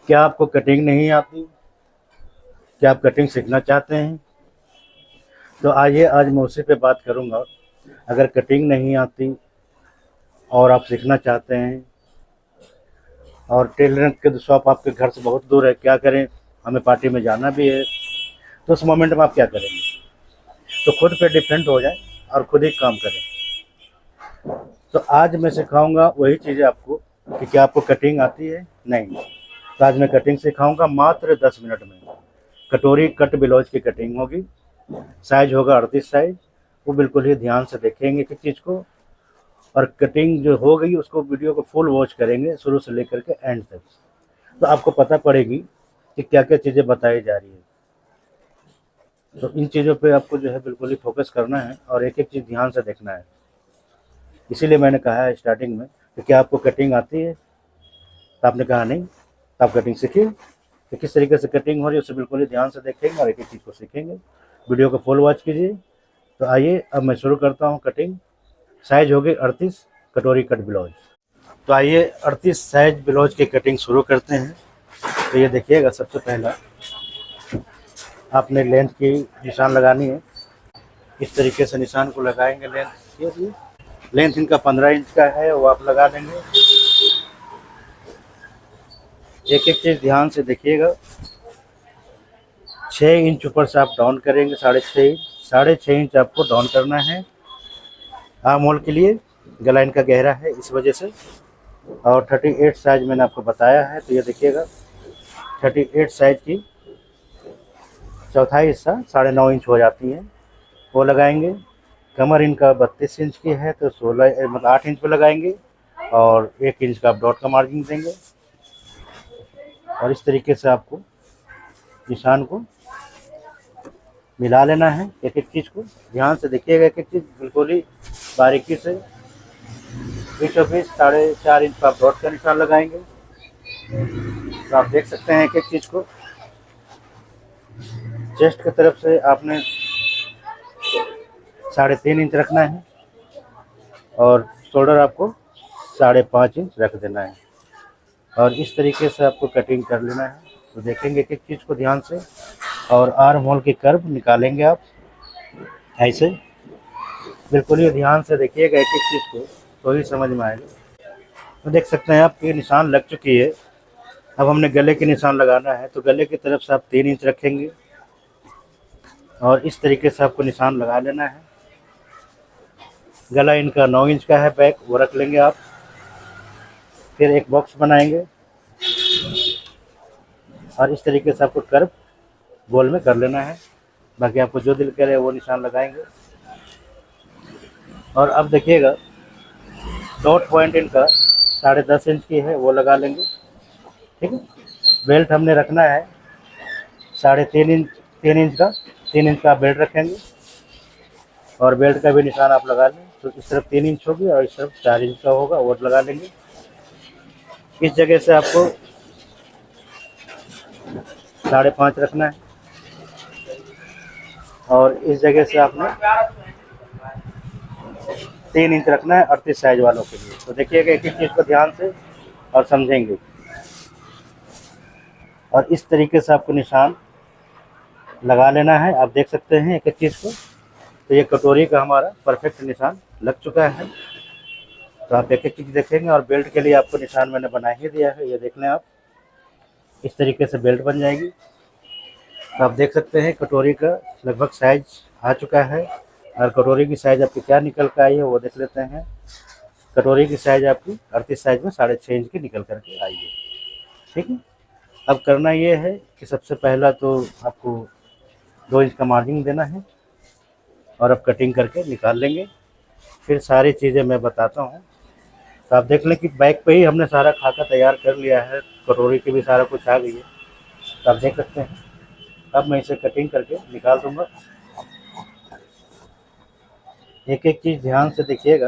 क्या आपको कटिंग नहीं आती? क्या आप कटिंग सीखना चाहते हैं? तो आइए आज मैं उसी पे बात करूँगा। अगर कटिंग नहीं आती और आप सीखना चाहते हैं और टेलर की शॉप आपके घर से बहुत दूर है, क्या करें, हमें पार्टी में जाना भी है, तो उस मोमेंट में आप क्या करेंगे? तो खुद पे डिपेंड हो जाए और खुद ही काम करें। तो आज मैं सिखाऊंगा वही चीज़ें आपको कि क्या आपको कटिंग आती है? नहीं। तो आज मैं कटिंग सिखाऊंगा मात्र 10 मिनट में। कटोरी कट ब्लाउज की कटिंग होगी। साइज होगा 38 साइज। वो बिल्कुल ही ध्यान से देखेंगे किस चीज़ को, और कटिंग जो हो गई उसको वीडियो को फुल वॉच करेंगे शुरू से लेकर के एंड तक। तो आपको पता पड़ेगी कि क्या क्या चीज़ें बताई जा रही है। तो इन चीज़ों पे आपको जो है बिल्कुल ही फोकस करना है और एक एक चीज़ ध्यान से देखना है। इसीलिए मैंने कहा है स्टार्टिंग में कि क्या आपको कटिंग आती है? तो आपने कहा नहीं। तो आप कटिंग सीखिए कि किस तरीके से कटिंग हो रही है, उसे बिल्कुल ही ध्यान से देखेंगे और एक एक चीज़ को सीखेंगे। वीडियो को फुल वॉच कीजिए। तो आइए अब मैं शुरू करता हूँ कटिंग। साइज होगी 38 कटोरी कट ब्लाउज। तो आइए 38 साइज ब्लाउज की कटिंग शुरू करते हैं। तो ये देखिएगा, सबसे पहला आपने लेंथ की निशान लगानी है। इस तरीके से निशान को लगाएंगे। लेंथ इनका 15 इंच का है, वो आप लगा देंगे। एक एक चीज़ ध्यान से देखिएगा। 6 इंच ऊपर से आप डाउन करेंगे, 6.5 इंच। 6.5 इंच आपको डाउन करना है आर्म होल के लिए। गला इनका गहरा है इस वजह से। और 38 साइज मैंने आपको बताया है। तो ये देखिएगा 38 साइज की चौथाई हिस्सा 9.5 इंच हो जाती है, वो लगाएंगे। कमर इनका 32 इंच की है, तो 16 मतलब 8 इंच पे लगाएंगे और 1 इंच का आप डॉट का मार्जिन देंगे। और इस तरीके से आपको निशान को मिला लेना है। एक एक चीज़ को ध्यान से देखिएगा, एक एक चीज़ बिल्कुल ही बारीकी से। बीचों बीच 4.5 इंच का आप डॉट का निशान लगाएंगे। तो आप देख सकते हैं एक एक चीज़ को। चेस्ट की तरफ से आपने 3.5 इंच रखना है और शोल्डर आपको 5.5 इंच रख देना है। और इस तरीके से आपको कटिंग कर लेना है। तो देखेंगे एक एक चीज़ को ध्यान से। और आर्म होल की कर्व निकालेंगे आप ऐसे। बिल्कुल ही ध्यान से देखिएगा एक एक चीज़ को, तो ही समझ में आएगा। तो देख सकते हैं आपकी निशान लग चुकी है। अब हमने गले के निशान लगाना है। तो गले की तरफ से आप 3 इंच रखेंगे और इस तरीके से आपको निशान लगा लेना है। गला इनका 9 इंच का है बैक, वो रख लेंगे आप। फिर एक बॉक्स बनाएंगे और इस तरीके से आपको कर्व गोल में कर लेना है। बाकी आपको जो दिल करे वो निशान लगाएंगे। और अब देखिएगा डॉट पॉइंट इनका 10.5 इंच की है, वो लगा लेंगे। ठीक है। बेल्ट हमने रखना है 3.5 इंच, 3 इंच का बेल्ट रखेंगे और बेल्ट का भी निशान आप लगा लें। तो इस तरफ 3 इंच होगी और इस तरफ 4 इंच का होगा, वो लगा लेंगे। इस जगह से आपको 5.5 रखना है और इस जगह से आपने 3 इंच रखना है 38 साइज वालों के लिए। तो देखिएगा एक एक चीज़ को ध्यान से और समझेंगे। और इस तरीके से आपको निशान लगा लेना है। आप देख सकते हैं एक एक चीज़ को। तो ये कटोरी का हमारा परफेक्ट निशान लग चुका है। तो आप एक एक चीज़ देखेंगे। और बेल्ट के लिए आपको निशान मैंने बना ही दिया है, ये देख लें आप। इस तरीके से बेल्ट बन जाएगी। तो आप देख सकते हैं कटोरी का लगभग साइज आ चुका है। और कटोरी की साइज़ आपकी क्या निकल कर आई है वो देख लेते हैं। कटोरी की साइज़ आपकी 38 साइज में 6.5 इंच की निकल करके आई है। ठीक है। अब करना ये है कि सबसे पहला तो आपको 2 इंच का मार्जिन देना है और अब कटिंग करके निकाल लेंगे। फिर सारी चीज़ें मैं बताता हूँ। तो आप देख लें कि बैक पे ही हमने सारा खाका तैयार कर लिया है। कटोरी की भी सारा कुछ आ गई है। तो आप देख सकते हैं। अब मैं इसे कटिंग करके निकाल दूँगा। एक एक चीज़ ध्यान से देखिएगा।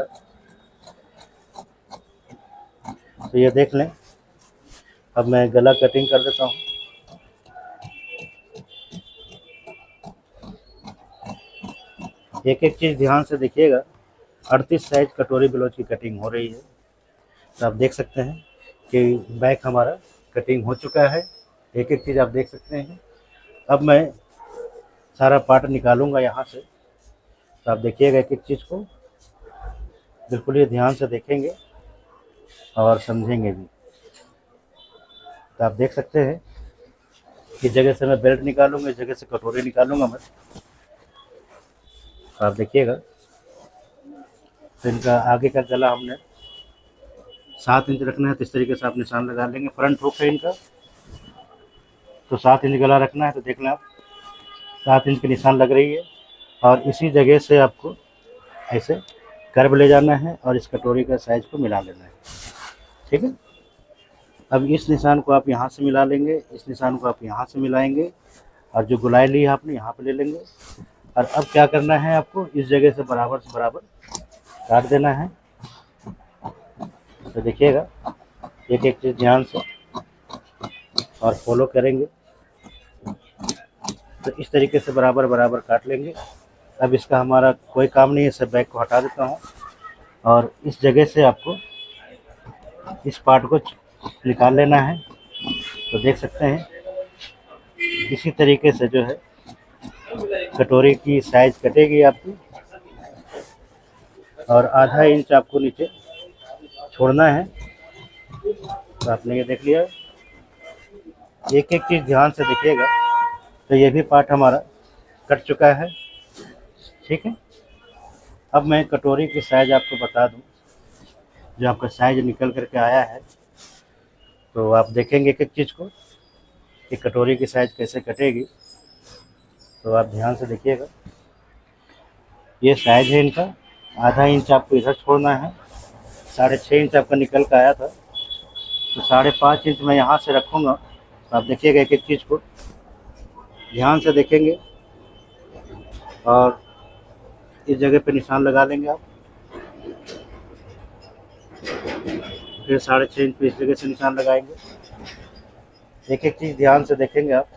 तो ये देख लें। अब मैं गला कटिंग कर देता हूँ। एक एक चीज़ ध्यान से देखिएगा। 38 साइज कटोरी ब्लाउज की कटिंग हो रही है। तो आप देख सकते हैं कि बैक हमारा कटिंग हो चुका है, एक एक चीज़ आप देख सकते हैं। अब मैं सारा पार्ट निकालूंगा यहाँ से, तो आप देखिएगा एक एक चीज़ को, बिल्कुल ये ध्यान से देखेंगे और समझेंगे भी। तो आप देख सकते हैं इस जगह से मैं बेल्ट निकालूंगा, इस जगह से कटोरी निकालूंगा मैं। तो आप देखिएगा, तो इनका आगे का गला हमने 7 इंच रखना है, तो इस तरीके से आप निशान लगा लेंगे। फ्रंट हुक है इनका, तो 7 इंच गला रखना है। तो देख लें आप, 7 इंच की निशान लग रही है, और इसी जगह से आपको ऐसे कर्व ले जाना है और इस कटोरी का साइज को मिला लेना है। ठीक है, अब इस निशान को आप यहाँ से मिला लेंगे, इस निशान को आप यहाँ से मिलाएंगे, और जो गुलाई ली है आपने यहाँ पे ले लेंगे। और अब क्या करना है, आपको इस जगह से बराबर काट देना है। तो देखिएगा एक एक चीज़ ध्यान से और फॉलो करेंगे। तो इस तरीके से बराबर काट लेंगे। अब इसका हमारा कोई काम नहीं है, सब बैग को हटा देता हूँ, और इस जगह से आपको इस पार्ट को निकाल लेना है। तो देख सकते हैं इसी तरीके से जो है कटोरी की साइज कटेगी आपकी, और आधा इंच आपको नीचे छोड़ना है। तो आपने ये देख लिया, एक एक चीज़ ध्यान से देखिएगा। तो ये भी पार्ट हमारा कट चुका है। ठीक है, अब मैं कटोरी की साइज़ आपको बता दूं, जो आपका साइज निकल करके आया है। तो आप देखेंगे एक एक चीज़ को कि कटोरी की साइज़ कैसे कटेगी। तो आप ध्यान से देखिएगा, ये साइज है इनका। आधा इंच आपको इधर छोड़ना है, 6.5 इंच आपका निकल कर आया था, तो 5.5 इंच मैं यहाँ से रखूँगा। तो आप देखिएगा एक एक चीज़ को ध्यान से देखेंगे, और इस जगह पे निशान लगा लेंगे आप। फिर 6.5 इंच पे इस जगह से निशान लगाएंगे। एक एक चीज़ ध्यान से देखेंगे आप,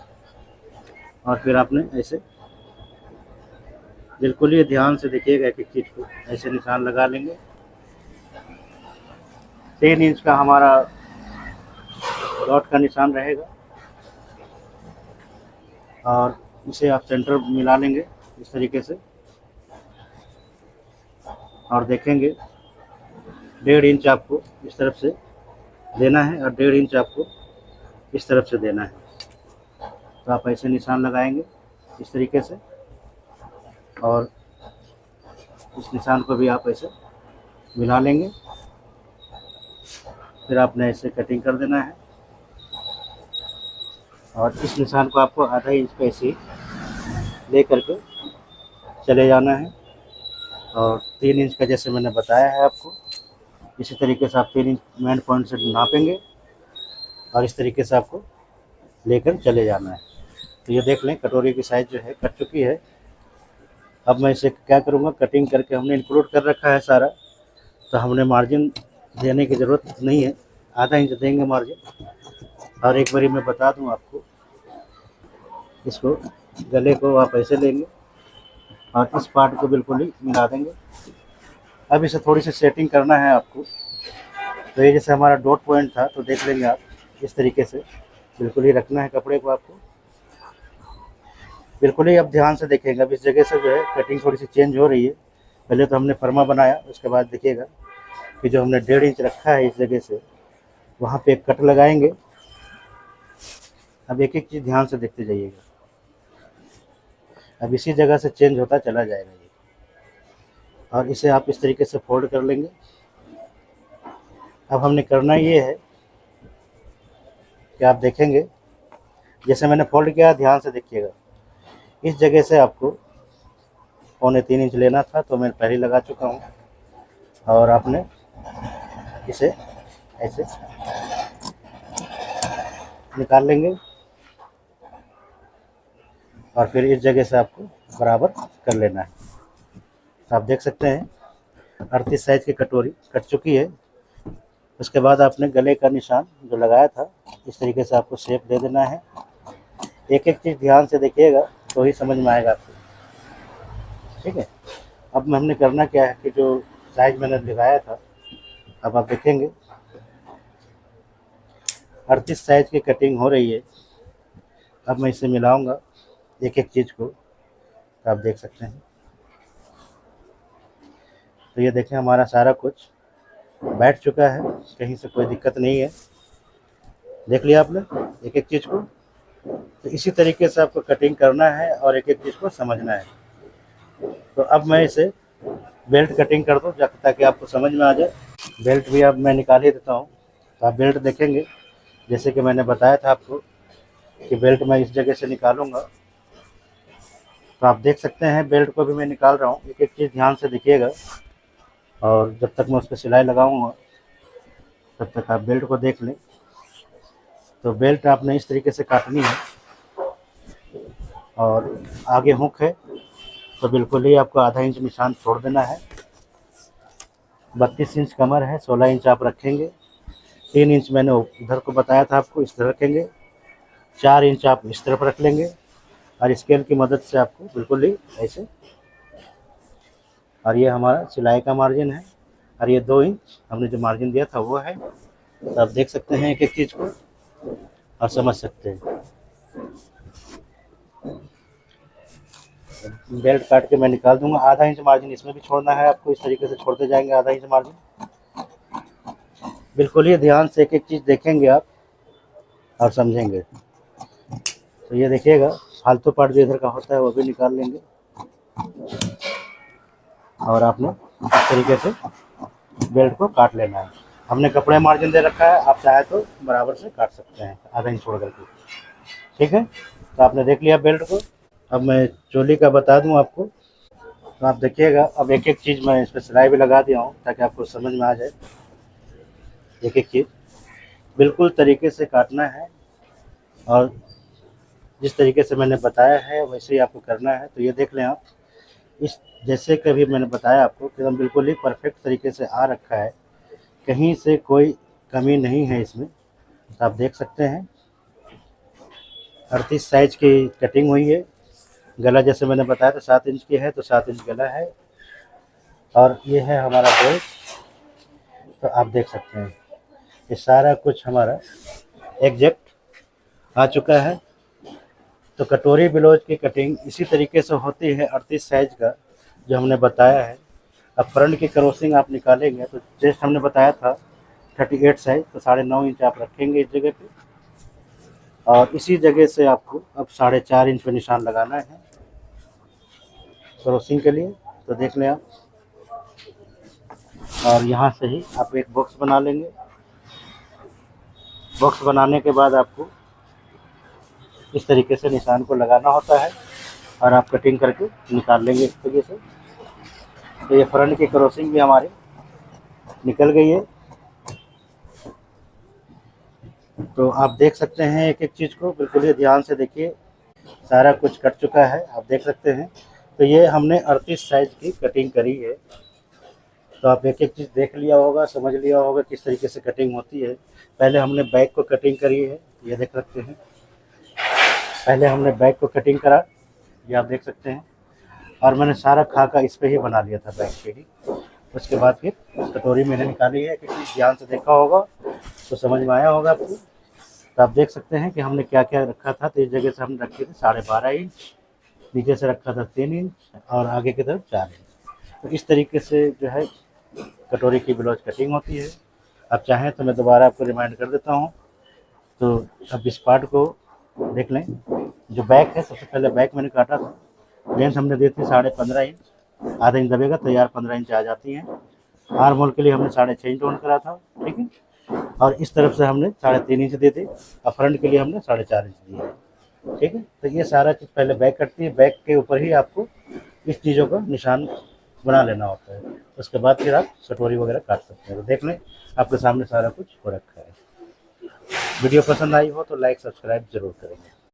और फिर आपने ऐसे बिल्कुल ही ध्यान से देखिएगा, एक एक चीज़ को ऐसे निशान लगा लेंगे। 3 इंच का हमारा डॉट का निशान रहेगा, और इसे आप सेंटर मिला लेंगे इस तरीके से, और देखेंगे 1.5 इंच आपको इस तरफ से देना है, और 1.5 इंच आपको इस तरफ से देना है। तो आप ऐसे निशान लगाएंगे इस तरीके से, और इस निशान को भी आप ऐसे मिला लेंगे। फिर आपने ऐसे कटिंग कर देना है, और इस निशान को आपको आधा इंच पे ऐसे ले करके चले जाना है। और 3 इंच का जैसे मैंने बताया है आपको, इसी तरीके से आप 3 इंच मेन पॉइंट से नापेंगे, और इस तरीके से आपको लेकर चले जाना है। तो ये देख लें कटोरी की साइज़ जो है कट चुकी है। अब मैं इसे क्या करूँगा, कटिंग करके हमने इंक्लूड कर रखा है सारा, तो हमने मार्जिन देने की ज़रूरत नहीं है, आधा इंच देंगे मार्जिन। और एक बारी मैं बता दूं आपको, इसको गले को आप ऐसे लेंगे और इस पार्ट को बिल्कुल ही मिला देंगे। अब इसे थोड़ी सी सेटिंग करना है आपको। तो ये जैसे हमारा डॉट पॉइंट था, तो देख लेंगे आप इस तरीके से बिल्कुल ही रखना है कपड़े को आपको, बिल्कुल ही। अब ध्यान से देखेंगे, अब इस जगह से जो है कटिंग थोड़ी सी चेंज हो रही है। पहले तो हमने फरमा बनाया, उसके बाद देखिएगा कि जो हमने 1.5 इंच रखा है इस जगह से, वहाँ पे एक कट लगाएंगे। अब एक एक चीज़ ध्यान से देखते जाइएगा, अब इसी जगह से चेंज होता चला जाएगा ये, और इसे आप इस तरीके से फोल्ड कर लेंगे। अब हमने करना ये है कि आप देखेंगे, जैसे मैंने फोल्ड किया, ध्यान से देखिएगा, इस जगह से आपको 3.25 इंच लेना था, तो मैं पहले लगा चुका हूँ। और आपने इसे ऐसे निकाल लेंगे, और फिर इस जगह से आपको बराबर कर लेना है। तो आप देख सकते हैं 38 साइज की कटोरी कट चुकी है। उसके बाद आपने गले का निशान जो लगाया था, इस तरीके से आपको शेप दे देना है। एक एक चीज़ ध्यान से देखिएगा तो ही समझ में आएगा आपको, ठीक है। अब हमने करना क्या है कि जो साइज मैंने लगाया था, अब आप देखेंगे 38 साइज की कटिंग हो रही है। अब मैं इसे मिलाऊंगा एक एक चीज़ को, तो आप देख सकते हैं। तो ये देखें हमारा सारा कुछ बैठ चुका है, कहीं से कोई दिक्कत नहीं है। देख लिया आपने एक एक चीज़ को। तो इसी तरीके से आपको कटिंग करना है और एक एक चीज़ को समझना है। तो अब मैं इसे बेल्ट कटिंग कर दूँ ताकि आपको समझ में आ जाए। बेल्ट भी अब मैं निकाल ही देता हूँ। तो आप बेल्ट देखेंगे, जैसे कि मैंने बताया था आपको कि बेल्ट मैं इस जगह से निकालूंगा। तो आप देख सकते हैं बेल्ट को भी मैं निकाल रहा हूँ। एक एक चीज़ ध्यान से देखिएगा, और जब तक मैं उस पर सिलाई लगाऊंगा तब तक आप बेल्ट को देख लें। तो बेल्ट आपने इस तरीके से काटनी है, और आगे हुक है तो बिल्कुल ही आपको आधा इंच निशान छोड़ देना है। 32 इंच कमर है, 16 इंच आप रखेंगे। 3 इंच मैंने उधर को बताया था आपको, इस तरह रखेंगे। 4 इंच आप इस तरफ रख लेंगे, और स्केल की मदद से आपको बिल्कुल ही ऐसे। और ये हमारा सिलाई का मार्जिन है, और ये 2 इंच हमने जो मार्जिन दिया था वो है। तो आप देख सकते हैं एक एक चीज़ को और समझ सकते हैं। बेल्ट काट के मैं निकाल दूंगा। आधा इंच मार्जिन इसमें भी छोड़ना है आपको, इस तरीके से छोड़ते जाएंगे आधा इंच मार्जिन। बिल्कुल ही ध्यान से एक एक चीज़ देखेंगे आप और समझेंगे। तो ये देखिएगा, फालतू पार्ट जो इधर का होता है वो भी निकाल लेंगे, और आपने इस तरीके से बेल्ट को काट लेना है। हमने कपड़े मार्जिन दे रखा है, आप चाहे तो बराबर से काट सकते हैं आधा इंच छोड़ करके। ठीक है, तो आपने देख लिया बेल्ट को। अब मैं चोली का बता दूं आपको। तो आप देखिएगा, अब एक एक चीज़ मैं इस पर सिलाई भी लगा दिया हूँ ताकि आपको समझ में आ जाए। एक एक चीज़ बिल्कुल तरीके से काटना है, और जिस तरीके से मैंने बताया है वैसे ही आपको करना है। तो ये देख लें आप, इस जैसे कभी मैंने बताया आपको कि एकदम बिल्कुल ही परफेक्ट तरीके से आ रखा है, कहीं से कोई कमी नहीं है इसमें। तो आप देख सकते हैं 38 साइज की कटिंग हुई है। गला जैसे मैंने बताया था 7 इंच की है, तो 7 इंच गला है, और ये है हमारा बेल्ट। तो आप देख सकते हैं ये सारा कुछ हमारा एग्जैक्ट आ चुका है। तो कटोरी ब्लाउज की कटिंग इसी तरीके से होती है 38 साइज का, जो हमने बताया है। अब फ्रंट की क्रॉसिंग आप निकालेंगे तो चेस्ट हमने बताया था 38 साइज, तो 9.5 इंच आप रखेंगे इस जगह पे, और इसी जगह से आपको अब 4.5 इंच पे निशान लगाना है क्रॉसिंग के लिए। तो देख लें आप, और यहाँ से ही आप एक बॉक्स बना लेंगे। बॉक्स बनाने के बाद आपको इस तरीके से निशान को लगाना होता है, और आप कटिंग करके निकाल लेंगे इस तरीके से। तो ये फ्रंट की क्रॉसिंग भी हमारी निकल गई है। तो आप देख सकते हैं एक एक चीज़ को बिल्कुल ही ध्यान से देखिए, सारा कुछ कट चुका है, आप देख सकते हैं। तो ये हमने 38 साइज की कटिंग करी है। तो आप एक एक चीज़ देख लिया होगा, समझ लिया होगा किस तरीके से कटिंग होती है। पहले हमने बैक को कटिंग करी है, ये देख सकते हैं। पहले हमने बैक को कटिंग करा, ये आप देख सकते हैं, और मैंने सारा खाका इस पे ही बना लिया था, बैक पे ही। उसके बाद फिर कटोरी मैंने निकाली है, क्योंकि ध्यान से देखा होगा तो समझ में आया होगा आपको। तो आप देख सकते हैं कि हमने क्या क्या रखा था। तो इस जगह से हमने रखे थे 12.5 इंच, नीचे से रखा था 3 इंच, और आगे की तरफ 4 इंच। तो इस तरीके से जो है कटोरी की ब्लाउज कटिंग होती है। आप चाहें तो मैं दोबारा आपको रिमाइंड कर देता हूँ। तो अब इस पार्ट को देख लें। जो बैक है, सबसे पहले बैक मैंने काटा था, लेंथ हमने दी थी 15.5 इंच, आधा इंच दबेगा तैयार 15 इंच आ जाती है। आर्म होल के लिए हमने 6.5 इंच ऑन करा था, ठीक है। और इस तरफ से हमने 3.5 इंच दी थी, और फ्रंट के लिए हमने 4.5 इंच दी है, ठीक है। तो ये सारा चीज़ पहले बैक कटती है, बैक के ऊपर ही आपको इस चीज़ों का निशान बना लेना होता है। उसके बाद फिर आप कटोरी वगैरह काट सकते हैं। तो देख लें, आपके सामने सारा कुछ हो रखा है। वीडियो पसंद आई हो तो लाइक सब्सक्राइब जरूर करेंगे।